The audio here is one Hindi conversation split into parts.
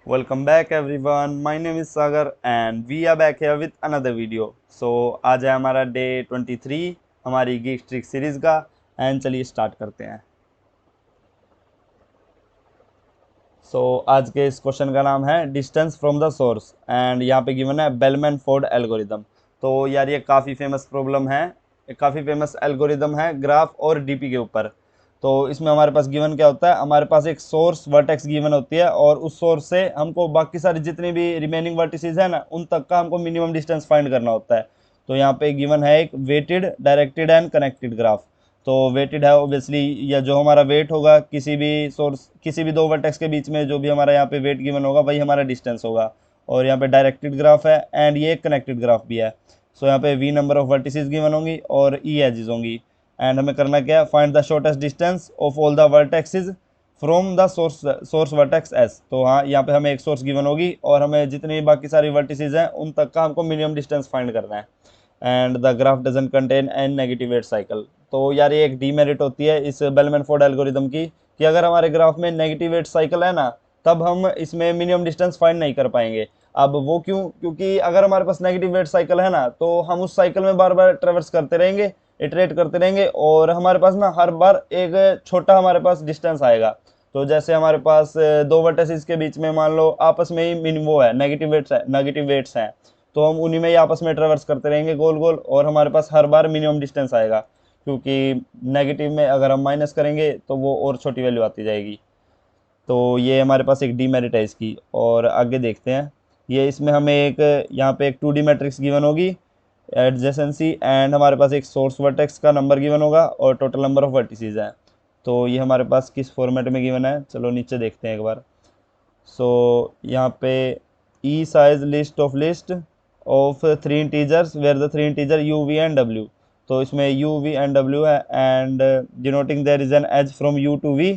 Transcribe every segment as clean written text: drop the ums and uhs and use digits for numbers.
Welcome back everyone. My name is Sagar and we are back here with another video. So आज है हमारा डे 23 हमारी गीक ट्रिक सीरीज का एंड चलिए स्टार्ट करते हैं। आज के इस क्वेश्चन का नाम है distance from the source and यहाँ पे गिवन है बेलमैन फोर्ड एल्गोरिदम। तो यार ये काफ़ी फेमस प्रॉब्लम है, काफ़ी फेमस एल्गोरिदम है ग्राफ और डीपी के ऊपर। तो इसमें हमारे पास गिवन क्या होता है, हमारे पास एक सोर्स वर्टेक्स गिवन होती है और उस सोर्स से हमको बाकी सारी जितनी भी रिमेनिंग वर्टिसेस है ना उन तक का हमको मिनिमम डिस्टेंस फाइंड करना होता है। तो यहाँ पे गिवन है एक weighted directed and connected graph. तो वेटेड है ऑब्वियसली, या जो हमारा वेट होगा किसी भी सोर्स किसी भी दो वर्टेक्स के बीच में जो भी हमारा यहाँ पे वेट गिवन होगा वही हमारा डिस्टेंस होगा। और यहाँ पे डायरेक्टेड ग्राफ है एंड ये कनेक्टेड ग्राफ भी है। यहाँ पे V number of vertices given होंगी और ई एजेस होंगी एंड हमें करना क्या है, find the shortest distance of all the vertexes from the source vertex S. तो हाँ, यहाँ पे हमें एक सोर्स गिवन होगी और हमें जितनी बाकी सारी वर्टिसेस हैं उन तक का हमको मिनिमम डिस्टेंस फाइंड करना है। And the graph doesn't contain an negative weight cycle. तो यार ये एक डीमेरिट होती है इस बेलमैन फोर्ड एल्गोरिदम की कि अगर हमारे ग्राफ में नेगेटिव वेट साइकिल है ना तब हम इसमें मिनिमम डिस्टेंस फाइंड नहीं कर पाएंगे। अब वो क्यों? क्योंकि अगर हमारे पास नेगेटिव वेट साइकिल है ना तो हम उस साइकिल में बार बार ट्रेवर्स करते रहेंगे, इटरेट करते रहेंगे और हमारे पास ना हर बार एक छोटा हमारे पास डिस्टेंस आएगा। तो जैसे हमारे पास दो वर्टिसेस के बीच में मान लो आपस में ही मिनिमम वो है नेगेटिव वेट्स हैं, तो हम उन्हीं में ही आपस में ट्रेवर्स करते रहेंगे गोल गोल और हमारे पास हर बार मिनिमम डिस्टेंस आएगा। क्योंकि नेगेटिव में अगर हम माइनस करेंगे तो वो और छोटी वैल्यू आती जाएगी। तो ये हमारे पास एक डीमेरिट है इसकी। और आगे देखते हैं, ये इसमें हमें एक यहाँ पे एक 2D मैट्रिक्स गिवन होगी एडजेसेंसी एंड हमारे पास एक सोर्स वर्टेक्स का नंबर गिवन होगा और टोटल नंबर ऑफ वर्टिसेस हैं। तो ये हमारे पास किस फॉर्मेट में गिवन है, चलो नीचे देखते हैं एक बार। यहाँ पे E size list of three integers where the three integer u v and डब्ल्यू। तो इसमें यू वी एंड डब्ल्यू है and denoting there is an edge from u to v.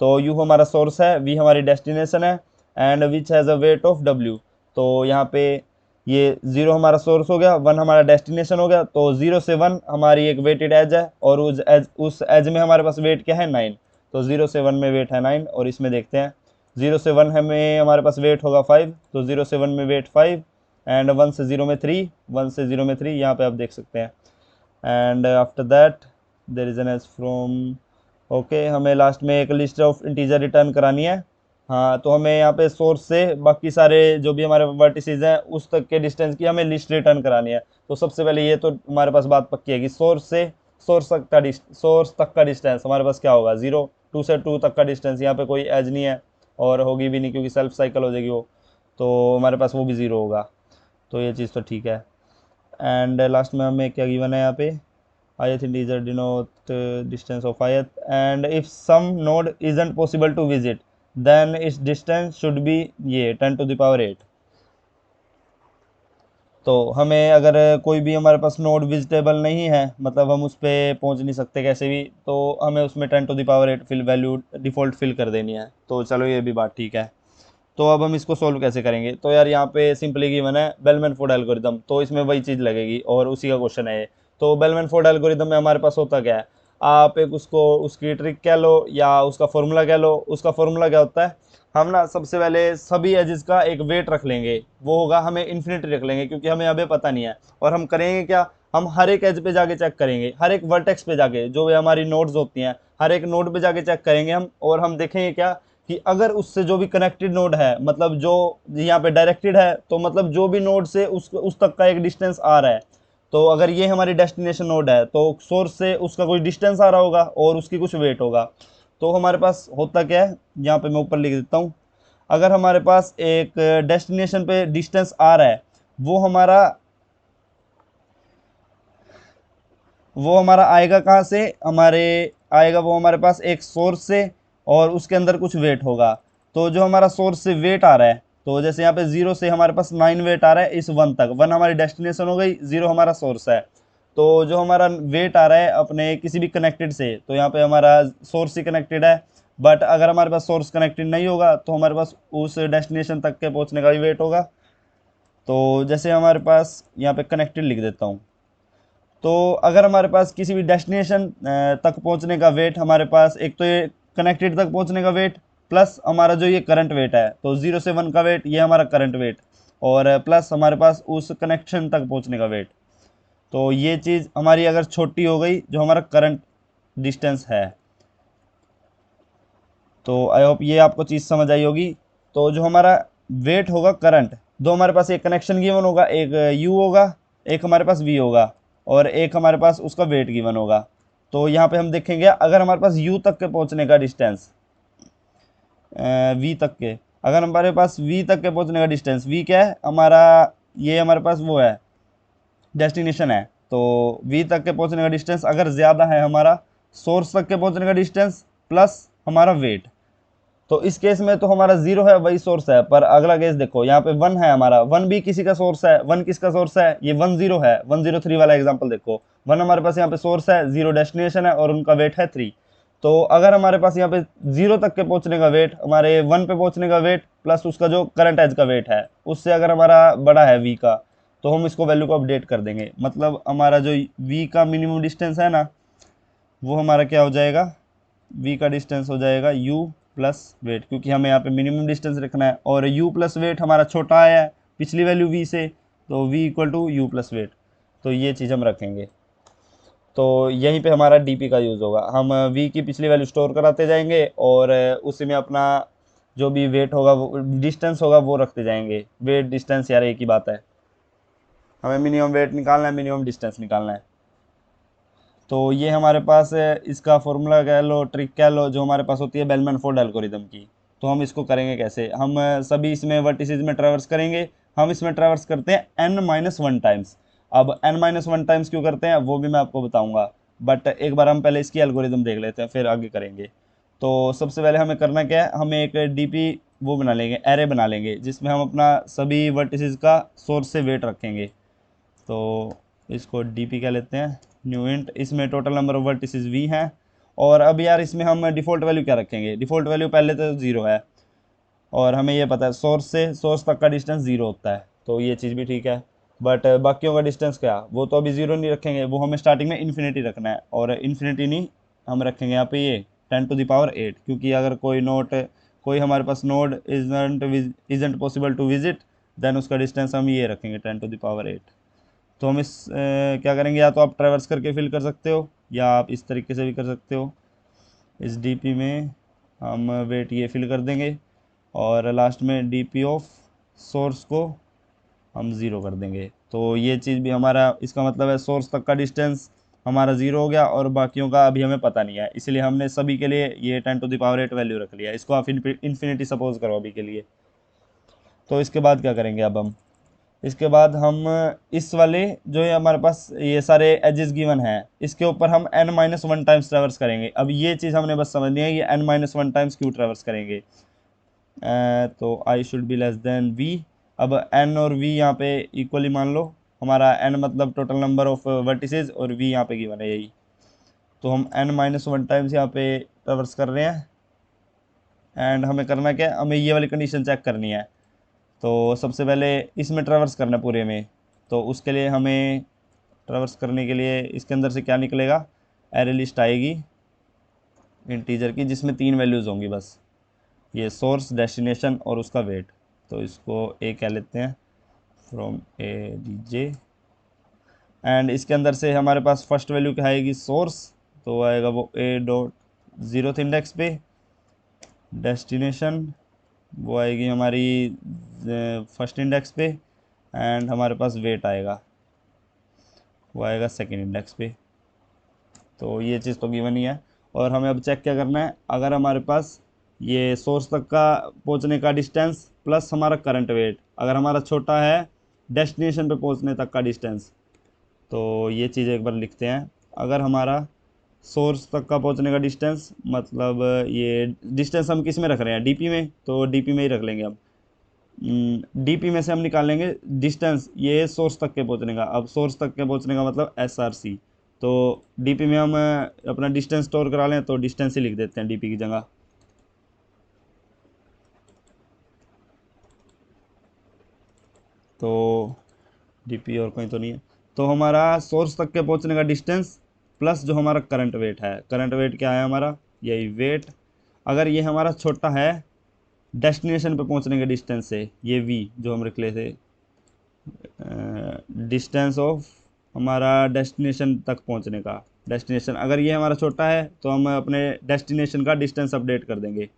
तो यू हमारा सोर्स है, वी हमारी डेस्टिनेशन है and which has a weight of डब्ल्यू। तो यहाँ पे ये ज़ीरो हमारा सोर्स हो गया, वन हमारा डेस्टिनेशन हो गया। तो 0 से 1 हमारी एक वेटेड एज है और उस एज में हमारे पास वेट क्या है 9। तो 0 से 1 में वेट है 9 और इसमें देखते हैं 0 से 1 हमें हमारे पास वेट होगा 5। तो 0 से 1 में वेट 5 एंड 1 से 0 में 3, 1 से 0 में 3 यहाँ पे आप देख सकते हैं। And after that there is an edge from okay, हमें लास्ट में एक लिस्ट ऑफ इंटीजर रिटर्न करानी है। हाँ, तो हमें यहाँ पे सोर्स से बाकी सारे जो भी हमारे वर्टिसेस हैं उस तक के डिस्टेंस की हमें लिस्ट रिटर्न करानी है। तो सबसे पहले ये तो हमारे पास बात पक्की है कि सोर्स तक का डिस्टेंस हमारे पास क्या होगा 0। 2 से 2 तक का डिस्टेंस, यहाँ पे कोई एज नहीं है और होगी भी नहीं क्योंकि सेल्फ साइकिल हो जाएगी वो। तो हमारे पास वो भी 0 होगा। तो ये चीज़ तो ठीक है। एंड लास्ट में हमें क्या गिवन है यहाँ पे, ith integer denote distance of ith and if some node isn't possible to visit then its distance should be ये 10⁸ तो हमें अगर कोई भी हमारे पास नोड विजिटेबल नहीं है, मतलब हम उस पर पहुंच नहीं सकते कैसे भी, तो हमें उसमें 10⁸ फिल वैल्यू डिफ़ॉल्ट फिल कर देनी है। तो चलो ये भी बात ठीक है। तो अब हम इसको सोल्व कैसे करेंगे? तो यार यहाँ पे सिंपली गिवन है बेलमैन फोर्ड एल्गोरिदम, तो इसमें वही चीज़ लगेगी और उसी का क्वेश्चन है ये। तो बेलमैन फोर्ड एल्गोरिदम में हमारे पास होता क्या है, आप एक उसको उसकी ट्रिक कह लो या उसका फॉर्मूला कह लो। उसका फॉर्मूला क्या होता है, हम ना सबसे पहले सभी एजेस का एक वेट रख लेंगे, वो होगा हमें इन्फिनिटी रख लेंगे क्योंकि हमें अभी पता नहीं है। और हम करेंगे क्या, हम हर एक एज पे जाके चेक करेंगे, हर एक वर्टेक्स पे जाके जो भी हमारी नोड्स होती हैं हर एक नोड पे जाके चेक करेंगे हम। और हम देखेंगे क्या कि अगर उससे जो भी कनेक्टेड नोड है, मतलब जो यहाँ पे डायरेक्टेड है, तो मतलब जो भी नोड से उस तक का एक डिस्टेंस आ रहा है। तो अगर ये हमारी डेस्टिनेशन नोड है तो सोर्स से उसका कोई डिस्टेंस आ रहा होगा और उसकी कुछ वेट होगा। तो हमारे पास होता क्या है, यहाँ पे मैं ऊपर लिख देता हूँ। अगर हमारे पास एक डेस्टिनेशन पे डिस्टेंस आ रहा है, वो हमारा वो हमारा आएगा कहाँ से, आएगा वो हमारे पास एक सोर्स से और उसके अंदर कुछ वेट होगा। तो जो हमारा सोर्स से वेट आ रहा है, तो जैसे यहाँ पे 0 से हमारे पास 9 वेट आ रहा है इस 1 तक, 1 हमारी डेस्टिनेशन हो गई, 0 हमारा सोर्स है। तो जो हमारा वेट आ रहा है अपने किसी भी कनेक्टेड से, तो यहाँ पे हमारा सोर्स ही कनेक्टेड है। बट अगर हमारे पास सोर्स कनेक्टेड नहीं होगा तो हमारे पास उस डेस्टिनेशन तक के पहुँचने का भी वेट होगा। तो जैसे हमारे पास यहाँ पे कनेक्टेड लिख देता हूँ। तो अगर हमारे पास किसी भी डेस्टिनेशन तक पहुंचने का वेट, हमारे पास एक तो ये कनेक्टेड तक पहुंचने का वेट प्लस हमारा जो ये करंट वेट है, तो 0 से 1 का वेट, ये हमारा करंट वेट, और प्लस हमारे पास उस कनेक्शन तक पहुंचने का वेट। तो ये चीज़ हमारी अगर छोटी हो गई, जो हमारा करंट डिस्टेंस है, तो आई होप ये आपको चीज़ समझ आई होगी। तो जो हमारा वेट होगा करंट, दो हमारे पास एक कनेक्शन गिवन होगा, एक यू होगा, एक हमारे पास वी होगा, और एक हमारे पास उसका वेट गिवन होगा। तो यहाँ पे हम देखेंगे अगर हमारे पास यू तक के पहुँचने का डिस्टेंस, वी तक के, अगर हमारे पास वी तक के पहुँचने का डिस्टेंस, वी क्या है हमारा, ये हमारे पास वो है डेस्टिनेशन है, तो वी तक के पहुँचने का डिस्टेंस अगर ज़्यादा है हमारा सोर्स तक के पहुँचने का डिस्टेंस प्लस हमारा वेट, तो इस केस में तो हमारा 0 है वही सोर्स है। पर अगला केस देखो, यहाँ पे 1 है हमारा, 1 भी किसी का सोर्स है, 1 किसका सोर्स है, ये 1 0 है, 1 0 3 वाला एग्जांपल देखो, 1 हमारे पास यहाँ पे सोर्स है, 0 डेस्टिनेशन है, और उनका वेट है 3। तो अगर हमारे पास यहाँ पे 0 तक के पहुंचने का वेट, हमारे 1 पे पहुंचने का वेट प्लस उसका जो करंट एज का वेट है, उससे अगर हमारा बड़ा है वी का, तो हम इसको वैल्यू को अपडेट कर देंगे। मतलब हमारा जो वी का मिनिमम डिस्टेंस है ना, वो हमारा क्या हो जाएगा, वी का डिस्टेंस हो जाएगा u प्लस वेट, क्योंकि हमें यहाँ पे मिनिमम डिस्टेंस रखना है, और u प्लस वेट हमारा छोटा आया है पिछली वैल्यू v से, तो v equal to U plus weight. तो ये चीज़ हम रखेंगे। तो यहीं पे हमारा dp का यूज़ होगा, हम v की पिछली वैल्यू स्टोर कराते जाएंगे, और उसी में अपना जो भी वेट होगा, वो डिस्टेंस होगा, वो रखते जाएंगे। वेट डिस्टेंस यार एक ही बात है, हमें मिनिमम वेट निकालना है, मिनिमम डिस्टेंस निकालना है। तो ये हमारे पास इसका फॉर्मूला कह लो, ट्रिक कह लो, जो हमारे पास होती है बेलमैन फोर्ड एल्गोरिदम की। तो हम इसको करेंगे कैसे, हम सभी इसमें वर्टिसेस में ट्रैवर्स करेंगे। हम इसमें ट्रैवर्स करते हैं n-1 टाइम्स। अब n-1 टाइम्स क्यों करते हैं वो भी मैं आपको बताऊंगा, बट एक बार हम पहले इसकी एल्गोरिदम देख लेते हैं, फिर आगे करेंगे। तो सबसे पहले हमें करना क्या है, हमें एक डीपी वो बना लेंगे, एरे बना लेंगे, जिसमें हम अपना सभी वर्टिसेस का सोर्स से वेट रखेंगे। तो इसको डीपी कह लेते हैं, न्यू इंट। इसमें total number of vertices V हैं, और अब यार इसमें हम डिफ़ॉल्ट वैल्यू क्या रखेंगे, डिफ़ॉल्ट वैल्यू पहले तो 0 है, और हमें ये पता है सोर्स से सोर्स तक का डिस्टेंस 0 होता है, तो ये चीज़ भी ठीक है। बट बाकियों का डिस्टेंस क्या, वो तो अभी 0 नहीं रखेंगे, वो हमें स्टार्टिंग में इन्फिनिटी रखना है, और इन्फिनिटी नहीं, हम रखेंगे यहाँ पे ये 10⁸ क्योंकि अगर कोई हमारे पास node isn't possible to visit, then उसका डिस्टेंस हम ये रखेंगे 10⁸। तो हम क्या करेंगे, या तो आप ट्रैवर्स करके फिल कर सकते हो, या आप इस तरीके से भी कर सकते हो। इस डीपी में हम वेट ये फिल कर देंगे, और लास्ट में डीपी ऑफ सोर्स को हम ज़ीरो कर देंगे। तो ये चीज़ भी हमारा, इसका मतलब है सोर्स तक का डिस्टेंस हमारा 0 हो गया, और बाकियों का अभी हमें पता नहीं है, इसलिए हमने सभी के लिए ये 10⁸ वैल्यू रख लिया। इसको आप इन्फिनिटी सपोज करो अभी के लिए। तो इसके बाद क्या करेंगे, अब हम इसके बाद हम इस वाले जो है हमारे पास ये सारे एजेस गिवन हैं, इसके ऊपर हम n-1 टाइम्स ट्रैवर्स करेंगे। अब ये चीज़ हमने बस समझनी है, ये n-1 टाइम्स क्यों ट्रैवर्स करेंगे। तो I should be less than v। अब n और v यहाँ पे इक्वली मान लो, हमारा n मतलब टोटल नंबर ऑफ वर्टिसेस, और v यहाँ पे गिवन है यही। तो हम n-1 टाइम्स यहाँ पे ट्रैवर्स कर रहे हैं, एंड हमें करना क्या है, हमें ये वाली कंडीशन चेक करनी है। तो सबसे पहले इसमें ट्रैवर्स करना है पूरे में, तो उसके लिए हमें ट्रैवर्स करने के लिए इसके अंदर से क्या निकलेगा, एरे लिस्ट आएगी इंटीजर की, जिसमें 3 वैल्यूज़ होंगी बस, ये सोर्स, डेस्टिनेशन और उसका वेट। तो इसको ए कह लेते हैं, from A D J, and इसके अंदर से हमारे पास फर्स्ट वैल्यू क्या आएगी, सोर्स, तो आएगा वो a.0th इंडेक्स पे। डेस्टिनेशन वो आएगी हमारी फर्स्ट इंडेक्स पे, एंड हमारे पास वेट आएगा, वो आएगा सेकेंड इंडेक्स पे। तो ये चीज़ तो गिवन ही है, और हमें अब चेक क्या करना है, अगर हमारे पास ये सोर्स तक का पहुंचने का डिस्टेंस प्लस हमारा करंट वेट अगर हमारा छोटा है डेस्टिनेशन पे पहुंचने तक का डिस्टेंस, तो ये चीज़ एक बार लिखते हैं। अगर हमारा सोर्स तक का पहुंचने का डिस्टेंस, मतलब ये डिस्टेंस हम किस में रख रहे हैं, डीपी में, तो डीपी में ही रख लेंगे हम। डीपी में से हम निकालेंगे डिस्टेंस ये सोर्स तक के पहुंचने का। अब सोर्स तक के पहुंचने का मतलब SRC, तो डीपी में हम अपना डिस्टेंस स्टोर करा लें, तो डिस्टेंस ही लिख देते हैं डीपी की जगह। तो डीपी और कहीं तो नहीं है, तो हमारा सोर्स तक के पहुंचने का डिस्टेंस प्लस जो हमारा करंट वेट है, करंट वेट क्या है हमारा, यही वेट, अगर ये हमारा छोटा है डेस्टिनेशन पे पहुंचने के डिस्टेंस से, ये v जो हम रख ले थे, डिस्टेंस ऑफ हमारा डेस्टिनेशन तक पहुंचने का, डेस्टिनेशन अगर ये हमारा छोटा है तो हम अपने डेस्टिनेशन का डिस्टेंस अपडेट कर देंगे।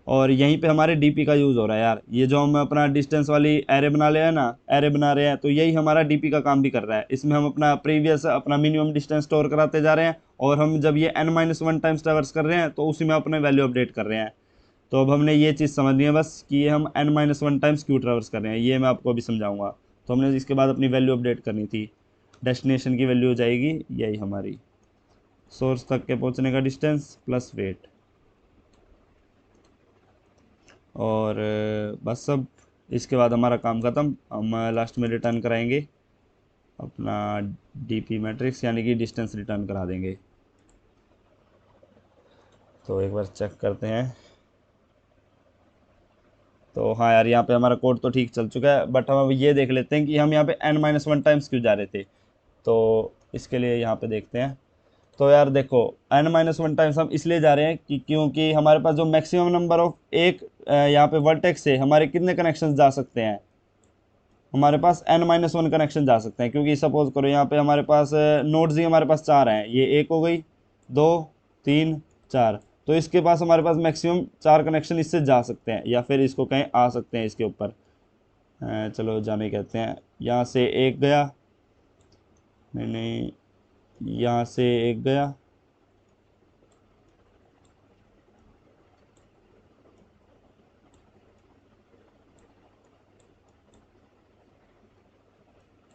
और यहीं पे हमारे डीपी का यूज़ हो रहा है यार, ये जो हम अपना डिस्टेंस वाली एरे बना ले हैं ना, एरे बना रहे हैं, तो यही हमारा डीपी का काम भी कर रहा है। इसमें हम अपना प्रीवियस अपना मिनिमम डिस्टेंस स्टोर कराते जा रहे हैं, और हम जब ये n-1 टाइम्स ट्रैवर्स कर रहे हैं तो उसी में अपने वैल्यू अपडेट कर रहे हैं। तो अब हमने ये चीज़ समझनी है बस कि ये हम n-1 टाइम्स क्यों ट्रैवर्स कर रहे हैं, ये मैं आपको अभी समझाऊंगा। तो हमने इसके बाद अपनी वैल्यू अपडेट करनी थी, डेस्टिनेशन की वैल्यू हो जाएगी यही हमारी, सोर्स तक के पहुंचने का डिस्टेंस प्लस वेट। और बस अब इसके बाद हमारा काम ख़त्म। हम लास्ट में रिटर्न कराएंगे अपना डीपी मैट्रिक्स, यानी कि डिस्टेंस रिटर्न करा देंगे। तो एक बार चेक करते हैं। तो हाँ यार, यहाँ पे हमारा कोड तो ठीक चल चुका है, बट हम अब ये देख लेते हैं कि हम यहाँ पे n-1 टाइम्स क्यों जा रहे थे। तो इसके लिए यहाँ पे देखते हैं। तो यार देखो, n-1 टाइम्स हम इसलिए जा रहे हैं कि क्योंकि हमारे पास जो मैक्सिमम नंबर ऑफ एक यहाँ पे वर्टेक्स से हमारे कितने कनेक्शन जा सकते हैं, हमारे पास n-1 कनेक्शन जा सकते हैं। क्योंकि सपोज करो यहाँ पे हमारे पास नोड्स ही हमारे पास 4 हैं, ये एक हो गई, 2, 3, 4, तो इसके पास हमारे पास मैक्सिमम 4 कनेक्शन इससे जा सकते हैं, या फिर इसको कहीं आ सकते हैं इसके ऊपर। चलो जाने कहते हैं। यहाँ से एक गया, नहीं नहीं, यहाँ से एक गया,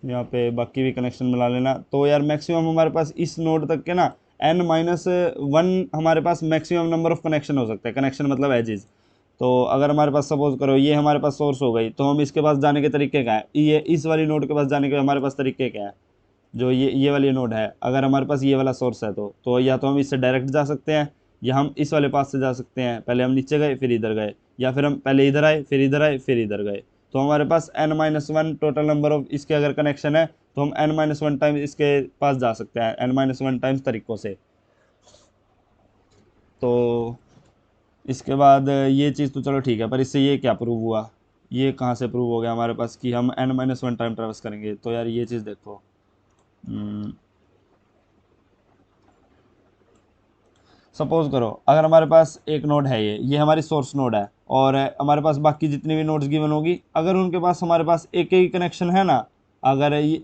यहाँ पे बाकी भी कनेक्शन मिला लेना। तो यार मैक्सिमम हमारे पास इस नोड तक के ना n-1 हमारे पास मैक्सिमम नंबर ऑफ कनेक्शन हो सकते हैं। कनेक्शन मतलब एजेस। तो अगर हमारे पास सपोज करो ये हमारे पास सोर्स हो गई, तो हम इसके पास जाने के तरीके क्या है, ये इस वाली नोड के पास जाने के हमारे पास तरीके क्या है, जो ये वाली नोड है, अगर हमारे पास ये वाला सोर्स है तो या तो हम इससे डायरेक्ट जा सकते हैं, या हम इस वाले पास से जा सकते हैं। पहले हम नीचे गए फिर इधर गए, या फिर हम पहले इधर आए फिर इधर आए फिर इधर गए। तो हमारे पास n-1 टोटल नंबर ऑफ इसके अगर कनेक्शन है, तो हम n-1 टाइम्स इसके पास जा सकते हैं, n-1 टाइम्स तरीक़ों से। तो इसके बाद ये चीज़ तो चलो ठीक है, पर इससे ये क्या प्रूव हुआ, ये कहाँ से प्रूव हो गया हमारे पास कि हम n-1 टाइम ट्रैवर्स करेंगे। तो यार ये चीज़ देखो, सपोज करो अगर हमारे पास एक नोड है, ये हमारी सोर्स नोड है, और हमारे पास बाकी जितनी भी नोड्स गिवन होगी, अगर उनके पास हमारे पास एक ही कनेक्शन है ना, अगर ये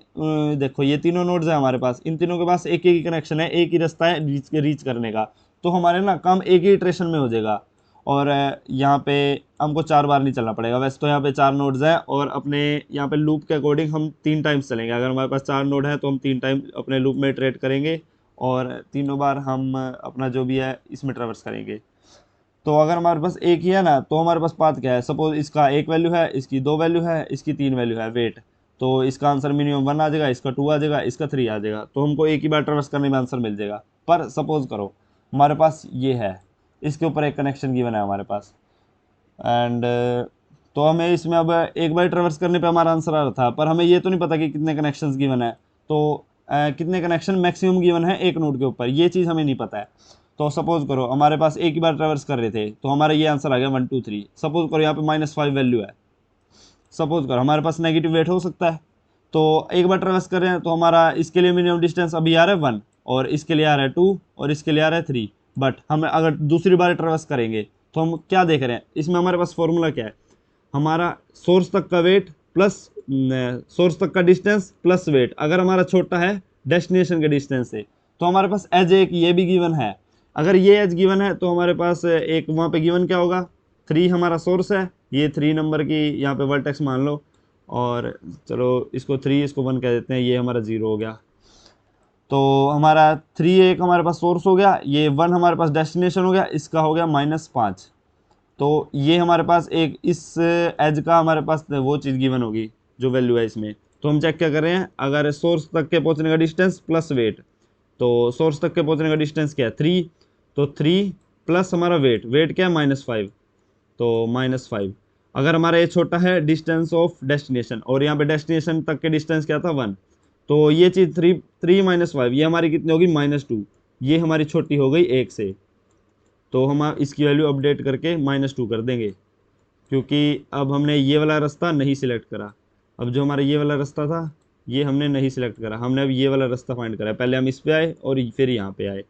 देखो ये तीनों नोड्स हैं हमारे पास, इन तीनों के पास एक ही कनेक्शन है, एक ही रास्ता है रीच करने का, तो हमारे ना काम एक ही इटरेशन में हो जाएगा। और यहाँ पे हमको 4 बार नहीं चलना पड़ेगा। वैसे तो यहाँ पे 4 नोड्स हैं, और अपने यहाँ पे लूप के अकॉर्डिंग हम 3 टाइम्स चलेंगे। अगर हमारे पास 4 नोड है तो हम 3 टाइम अपने लूप में इटरेट करेंगे, और तीनों बार हम अपना जो भी है इसमें ट्रैवर्स करेंगे। तो अगर हमारे पास एक ही है ना, तो हमारे पास पाथ क्या है, सपोज इसका एक वैल्यू है, इसकी 2 वैल्यू है, इसकी 3 वैल्यू है, वेट। तो इसका आंसर मिनिमम 1 आ जाएगा, इसका 2 आ जाएगा, इसका 3 आ जाएगा। तो हमको एक ही बार ट्रैवर्स करने में आंसर मिल जाएगा। पर सपोज करो हमारे पास ये है, इसके ऊपर एक कनेक्शन गिवन है हमारे पास, एंड तो हमें इसमें अब एक बार ट्रैवर्स करने पे हमारा आंसर आ रहा था, पर हमें ये तो नहीं पता कि कितने कनेक्शंस गिवन है। तो कितने कनेक्शन मैक्सिमम गिवन है एक नोड के ऊपर, ये चीज़ हमें नहीं पता है। तो सपोज करो हमारे पास एक ही बार ट्रैवर्स कर रहे थे, तो हमारा ये आंसर आ गया 1 2 3। सपोज करो यहाँ पे -5 वैल्यू है, सपोज करो हमारे पास नेगेटिव वेट हो सकता है। तो एक बार ट्रैवर्स कर रहे हैं, तो हमारा इसके लिए मिनिमम डिस्टेंस अभी आ रहा है 1, और इसके लिए आ रहा है 2, और इसके लिए आ रहा है 3। बट हम अगर दूसरी बार ट्रैवर्स करेंगे, तो हम क्या देख रहे हैं, इसमें हमारे पास फॉर्मूला क्या है, हमारा सोर्स तक का वेट प्लस सोर्स तक का डिस्टेंस प्लस वेट, अगर हमारा छोटा है डेस्टिनेशन के डिस्टेंस से, तो हमारे पास एज एक ये भी गिवन है। अगर ये एज गिवन है, तो हमारे पास एक वहाँ पे गिवन क्या होगा, 3 हमारा सोर्स है, ये 3 नंबर की यहाँ पे वर्टेक्स मान लो, और चलो इसको 3 इसको 1 कह देते हैं, ये हमारा 0 हो गया। तो हमारा 3 एक हमारे पास सोर्स हो गया, ये 1 हमारे पास डेस्टिनेशन हो गया, इसका हो गया -5। तो ये हमारे पास एक इस एज का हमारे पास वो चीज़ गिवन होगी जो वैल्यू है इसमें। तो हम चेक क्या कर रहे हैं, अगर सोर्स तक के पहुंचने का डिस्टेंस प्लस वेट, तो सोर्स तक के पहुंचने का डिस्टेंस क्या है 3, तो 3 प्लस हमारा वेट, वेट क्या है -5, तो -5। अगर हमारा ये छोटा है डिस्टेंस ऑफ डेस्टिनेशन, और यहाँ पे डेस्टिनेशन तक के डिस्टेंस क्या था 1, तो ये चीज़ 3 - 5 ये हमारी कितनी होगी -2, ये हमारी छोटी हो गई 1 से। तो हम इसकी वैल्यू अपडेट करके -2 कर देंगे, क्योंकि अब हमने ये वाला रास्ता नहीं सिलेक्ट करा। अब जो हमारा ये वाला रास्ता था ये हमने नहीं सिलेक्ट करा, हमने अब ये वाला रास्ता फाइंड करा। पहले हम इस पे आए और फिर यहाँ पे आए।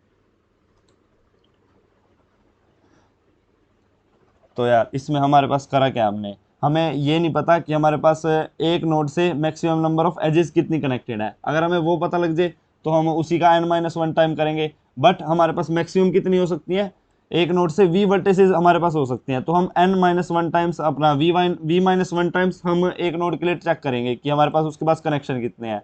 तो यार इसमें हमारे पास करा क्या हमने, हमें ये नहीं पता कि हमारे पास एक नोड से मैक्सिमम नंबर ऑफ एजेस कितनी कनेक्टेड है। अगर हमें वो पता लग जाए तो हम उसी का n-1 टाइम करेंगे। बट हमारे पास मैक्सिमम कितनी हो सकती है, एक नोड से v वर्टिसेस हमारे पास हो सकती हैं। तो हम n-1 टाइम्स अपना v-1 टाइम्स हम एक नोड के लिए चेक करेंगे कि हमारे पास उसके पास कनेक्शन कितने हैं।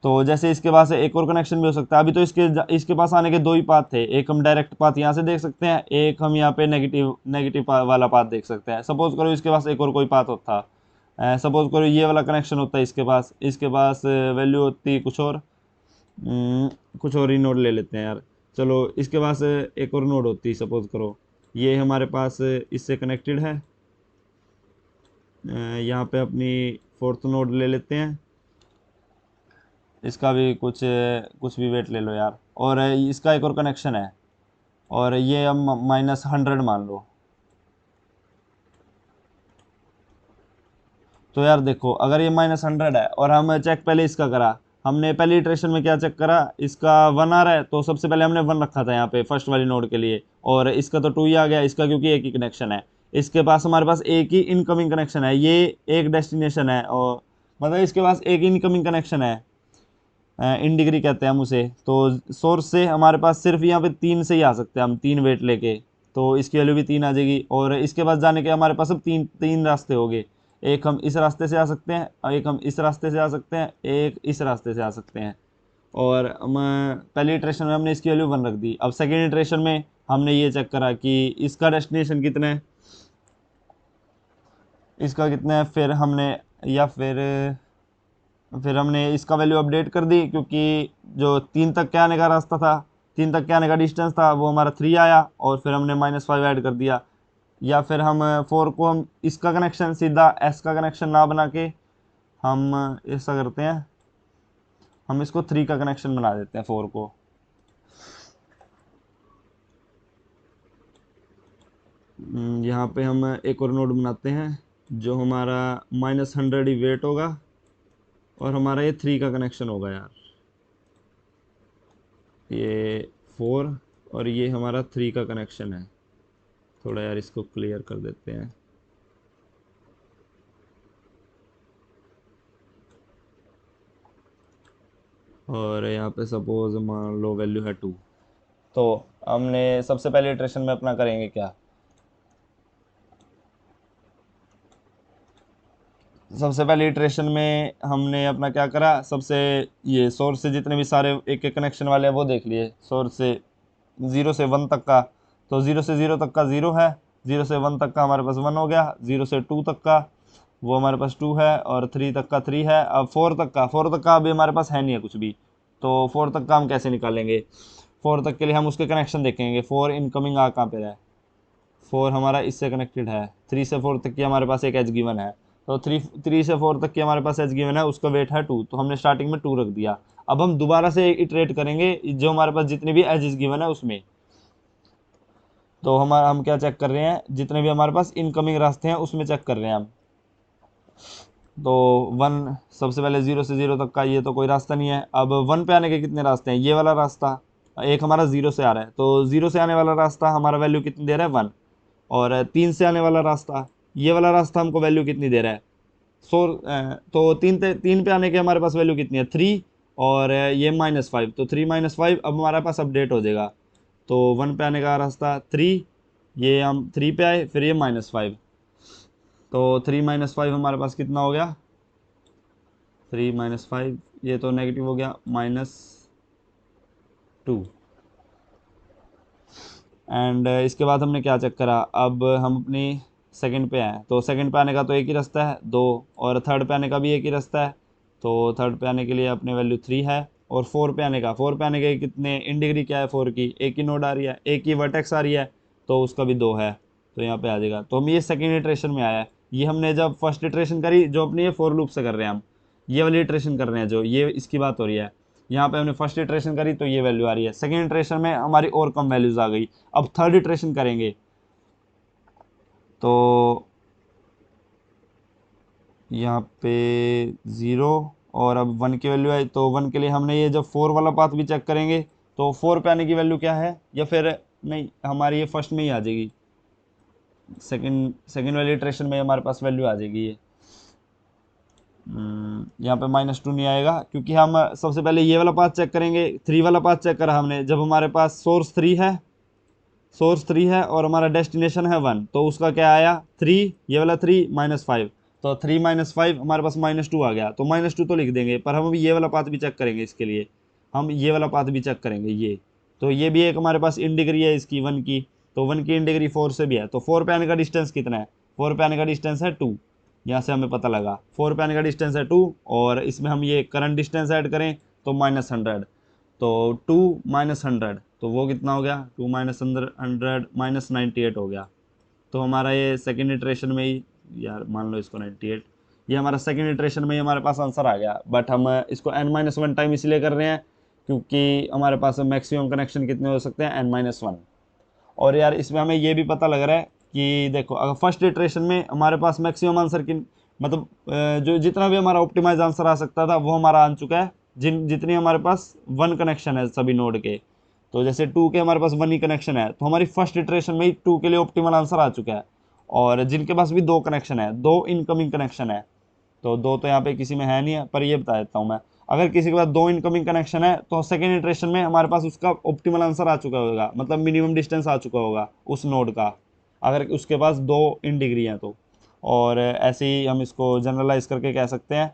तो जैसे इसके पास एक और कनेक्शन भी हो सकता है। अभी तो इसके पास आने के दो ही पाथ थे, एक हम डायरेक्ट पाथ यहाँ से देख सकते हैं, एक हम यहाँ पे नेगेटिव नेगेटिव वाला पाथ देख सकते हैं। सपोज करो इसके पास एक और कोई पाथ होता, सपोज करो ये वाला कनेक्शन होता है इसके पास वैल्यू होती कुछ और ही नोड ले लेते हैं यार। चलो इसके पास एक और नोड होती, सपोज करो ये हमारे पास इससे कनेक्टेड है। यहाँ पे अपनी फोर्थ नोड ले लेते हैं, इसका भी कुछ भी वेट ले लो यार। और इसका एक और कनेक्शन है और ये हम -100 मान लो। तो यार देखो अगर ये -100 है और हम चेक पहले इसका करा, हमने पहली इटरेशन में क्या चेक करा, इसका 1 आ रहा है तो सबसे पहले हमने 1 रखा था यहाँ पे फर्स्ट वाली नोड के लिए, और इसका तो 2 ही आ गया, इसका क्योंकि एक ही कनेक्शन है। इसके पास हमारे पास एक ही इनकमिंग कनेक्शन है, ये एक डेस्टिनेशन है, और मतलब इसके पास एक इनकमिंग कनेक्शन है, इन डिग्री कहते हैं हम उसे। तो सोर्स से हमारे पास सिर्फ यहाँ पे 3 से ही आ सकते हैं हम, 3 वेट लेके, तो इसकी वैल्यू भी 3 आ जाएगी। और इसके पास जाने के हमारे पास अब तीन रास्ते हो गए, एक हम इस रास्ते से आ सकते हैं, एक हम इस रास्ते से आ सकते हैं, एक इस रास्ते से आ सकते हैं। और हम पहली इटरेशन में हमने इसकी वैल्यू 1 रख दी। अब सेकेंड इटरेशन में हमने ये चेक करा कि इसका डेस्टिनेशन कितना है, इसका कितना है, फिर हमने इसका वैल्यू अपडेट कर दी, क्योंकि जो 3 तक के आने का रास्ता था, 3 तक के आने का डिस्टेंस था, वो हमारा 3 आया, और फिर हमने -5 ऐड कर दिया। या फिर हम 4 को हम इसका कनेक्शन सीधा एस का कनेक्शन ना बना के हम ऐसा करते हैं, हम इसको 3 का कनेक्शन बना देते हैं 4 को। यहाँ पे हम एक और नोड बनाते हैं जो हमारा -100 ही वेट होगा, और हमारा ये 3 का कनेक्शन होगा यार, ये 4 और ये हमारा 3 का कनेक्शन है। थोड़ा यार इसको क्लियर कर देते हैं। और यहाँ पे सपोज मान लो वैल्यू है 2। तो हमने सबसे पहले इटरेशन में अपना करेंगे क्या, सबसे पहले इटरेशन में हमने अपना क्या करा, सबसे ये सोर्स से जितने भी सारे एक एक कनेक्शन वाले हैं वो देख लिए, सोर्स से 0 से 1 तक का। तो 0 से 0 तक का 0 है, 0 से 1 तक का हमारे पास 1 हो गया, 0 से 2 तक का वो हमारे पास 2 है, और 3 तक का 3 है। अब 4 तक का अभी हमारे पास है नहीं है कुछ भी, तो 4 तक का हम कैसे निकालेंगे। 4 तक के लिए हम उसके कनेक्शन देखेंगे, 4 इनकमिंग आ कहाँ पे है, 4 हमारा इससे कनेक्टेड है, 3 से 4 तक की हमारे पास एक एज गिवन है, तो 3 से 4 तक की हमारे पास एज गिवन है, उसका वेट है 2, तो हमने स्टार्टिंग में 2 रख दिया। अब हम दोबारा से इटरेट करेंगे जो हमारे पास जितनी भी एजेस गिवन है उसमें। तो हम क्या चेक कर रहे हैं, जितने भी हमारे पास इनकमिंग रास्ते हैं उसमें चेक कर रहे हैं हम। तो 1 सबसे पहले 0 से 0 तक का ये तो कोई रास्ता नहीं है। अब 1 पे आने के कितने रास्ते हैं, ये वाला रास्ता एक हमारा 0 से आ रहा है, तो 0 से आने वाला रास्ता हमारा वैल्यू कितनी दे रहा है 1। और 3 से आने वाला रास्ता, ये वाला रास्ता हमको वैल्यू कितनी दे रहा है, तो 3 पे आने के हमारे पास वैल्यू कितनी है 3, और ये -5, तो 3 -5 अब हमारे पास अपडेट हो जाएगा। तो 1 पे आने का रास्ता 3, ये हम 3 पे आए, फिर ये -5, तो 3 -5 हमारे पास कितना हो गया, 3 -5 ये तो नेगेटिव हो गया -2। एंड इसके बाद हमने क्या चेक करा, अब हम अपनी सेकंड पे आए, तो सेकंड पे आने का तो एक ही रास्ता है 2, और थर्ड पे आने का भी एक ही रास्ता है, तो थर्ड पे आने के लिए अपने वैल्यू 3 है। और 4 पे आने के कितने, इन डिग्री क्या है 4 की, एक ही नोड आ रही है, एक ही वर्टेक्स आ रही है, तो उसका भी 2 है, तो यहाँ पे आ जाएगा। तो हम ये सेकेंड इटरेशन में आया है, ये हमने जब फर्स्ट इटरेशन करी जो अपनी ये 4 लूप से कर रहे हैं हम, ये वाली इटरेशन कर रहे हैं जो ये इसकी बात हो रही है। यहाँ पे हमने फर्स्ट इटरेशन करी तो ये वैल्यू आ रही है, सेकेंड इटरेशन में हमारी और कम वैल्यूज आ गई। अब थर्ड इटरेशन करेंगे तो यहाँ पे 0 और अब 1 की वैल्यू आई, तो 1 के लिए हमने ये जब 4 वाला पाथ भी चेक करेंगे तो 4 पे आने की वैल्यू क्या है, या फिर नहीं हमारी ये फर्स्ट में ही आ जाएगी, सेकंड सेकंड वाली इटरेशन में हमारे पास वैल्यू आ जाएगी ये। यहाँ पे -2 नहीं आएगा क्योंकि हम सबसे पहले ये वाला पाथ चेक करेंगे। 3 वाला पाथ चेक करा हमने, जब हमारे पास सोर्स 3 है और हमारा डेस्टिनेशन है 1, तो उसका क्या आया 3, ये वाला 3 -5, तो 3 -5 हमारे पास -2 आ गया, तो -2 तो लिख देंगे, पर हम अभी ये वाला पाथ भी चेक करेंगे। इसके लिए हम ये वाला पाथ भी चेक करेंगे, ये तो ये भी एक हमारे पास इन डिग्री है इसकी 1 की, तो 1 की इन डिग्री 4 से भी है, तो 4 पे आने का डिस्टेंस कितना है, 4 पे आने का डिस्टेंस है 2। यहाँ से हमें पता लगा 4 पे आने का डिस्टेंस है 2, और इसमें हम ये करंट डिस्टेंस ऐड करें तो -100, तो 2 -100 तो वो कितना हो गया, 2 -100 -98 हो गया। तो हमारा ये सेकेंड इटरेशन में ही, यार मान लो इसको 98, ये हमारा सेकेंड इटरेशन में ही हमारे पास आंसर आ गया। बट हम इसको n-1 टाइम इसलिए कर रहे हैं क्योंकि हमारे पास मैक्सिमम कनेक्शन कितने हो सकते हैं, n-1। और यार इसमें हमें ये भी पता लग रहा है कि देखो अगर फर्स्ट इटरेशन में हमारे पास मैक्सिमम आंसर की मतलब जो जितना भी हमारा ऑप्टिमाइज आंसर आ सकता था वो हमारा आ चुका है, जितनी हमारे पास 1 कनेक्शन है सभी नोड के। तो जैसे 2 के हमारे पास 1 ही कनेक्शन है, तो हमारी फर्स्ट इटरेशन में ही 2 के लिए ऑप्टिमल आंसर आ चुका है। और जिनके पास भी 2 कनेक्शन है, 2 इनकमिंग कनेक्शन है, तो 2 तो यहाँ पे किसी में है नहीं है, पर ये बता देता हूँ मैं, अगर किसी के पास 2 इनकमिंग कनेक्शन है तो सेकेंड इटरेशन में हमारे पास उसका ऑप्टिमल आंसर आ चुका होगा, मतलब मिनिमम डिस्टेंस आ चुका होगा उस नोड का, अगर उसके पास 2 इन डिग्री हैं तो। और ऐसे ही हम इसको जनरलाइज करके कह सकते हैं,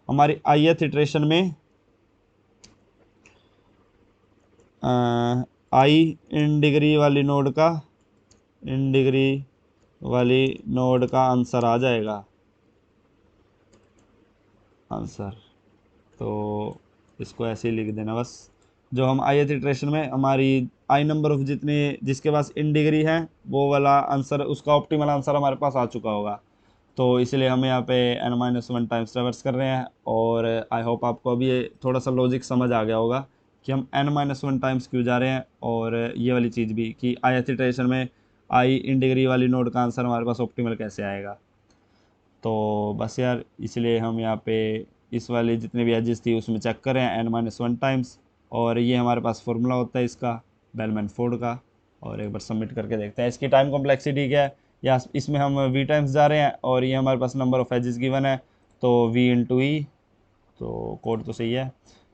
हमारी ith इटरेशन में आई इन डिग्री वाली नोड का आंसर आ जाएगा आंसर। तो इसको ऐसे ही लिख देना बस, जो हम ith इटरेशन में हमारी आई नंबर ऑफ जितने जिसके पास इन डिग्री है वो वाला आंसर, उसका ऑप्टिमल आंसर हमारे पास आ चुका होगा। तो इसलिए हम यहाँ पे n-1 टाइम्स ट्रैवर्स कर रहे हैं। और आई होप आपको अभी ये थोड़ा सा लॉजिक समझ आ गया होगा कि हम n-1 टाइम्स क्यों जा रहे हैं, और ये वाली चीज़ भी कि ith इटरेशन में आई इन डिग्री वाली नोड का आंसर हमारे पास ऑप्टिमल कैसे आएगा। तो बस यार इसलिए हम यहाँ पे इस वाली जितने भी एजेस थी उसमें चेक करें n-1 टाइम्स, और ये हमारे पास फॉर्मूला होता है इसका बेलमैन फोर्ड का। और एक बार सबमिट करके देखते हैं इसकी टाइम कॉम्प्लेक्सिटी क्या है। या इसमें हम v टाइम्स जा रहे हैं और ये हमारे पास नंबर ऑफ एजेस गिवन है, तो v इंटू ई, तो कोड तो सही है।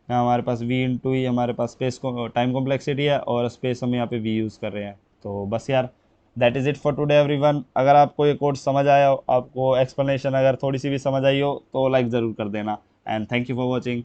यहाँ हमारे पास v इंटू ई हमारे पास स्पेस को टाइम कॉम्प्लेक्सिटी है, और स्पेस हम यहाँ पे v यूज़ कर रहे हैं। तो बस यार that is it for today everyone. अगर आपको ये कोड समझ आया हो, आपको एक्सप्लेनेशन अगर थोड़ी सी भी समझ आई हो, तो लाइक ज़रूर कर देना। And thank you for watching.